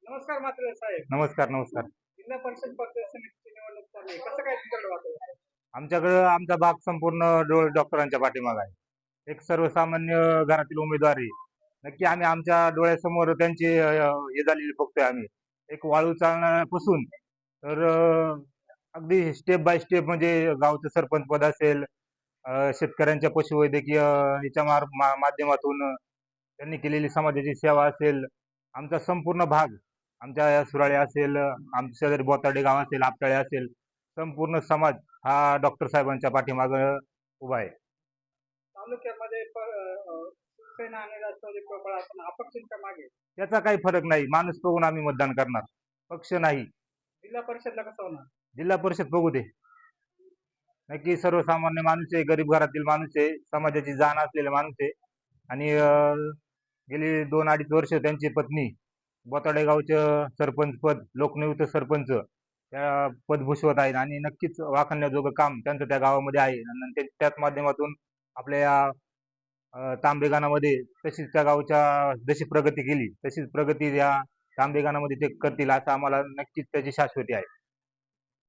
नमस्कार म्हात्रे साहेब. नमस्कार नमस्कार. जिल्हा परिषद पंचायत समितीची निवडणूक चालू आहे. कसं काय तुमच्याकडे वातावरण? आमच्याकडं आमचा भाग संपूर्ण डॉक्टरांच्या पाठीमागे आहे. एक सर्वसामान्य घरातील उमेदवार आहे. नक्की आम्ही आमच्या डोळ्यासमोर त्यांची हे झालेली बघतोय आम्ही. एक वाळू चालण्यापासून तर अगदी स्टेप बाय स्टेप म्हणजे गावचं सरपंच पद असेल, शेतकऱ्यांच्या पशुवैद्यकीय याच्या माध्यमातून त्यांनी केलेली समाजाची सेवा असेल, आमचा संपूर्ण भाग, आमच्या या सुराळे असेल, आमच्या शेजारी बोताडे गाव असेल, आपटाळे असेल, संपूर्ण समाज हा डॉक्टर साहेबांच्या पाठीमागं उभा आहे. तालुक्यामध्ये शिवसेना आणि राष्ट्रवादी प्रबळ असून अपक्षांच्या मागे. त्याचा काही फरक नाही. माणूस बघून आम्ही मतदान करणार, पक्ष नाही. जिल्हा परिषदला कसं होणार? जिल्हा परिषद बघू दे. नक्की सर्वसामान्य माणूस आहे, गरीब घरातील माणूस आहे, समाजाची जाण असलेला माणूस आहे आणि गेली 2-2.5 वर्ष त्यांची पत्नी बोताडे गावचं सरपंच पद, लोकनियुक्त सरपंच त्या पद भूषवत आहेत आणि नक्कीच वाखाणण्याजोगं काम त्यांचं त्या गावामध्ये आहे आणि त्याच माध्यमातून आपल्या या तांबेगानामध्ये तशीच त्या गावच्या जशी प्रगती केली तशीच प्रगती या तांबेगानामध्ये ते करतील असं आम्हाला नक्कीच त्याची शाश्वती आहे.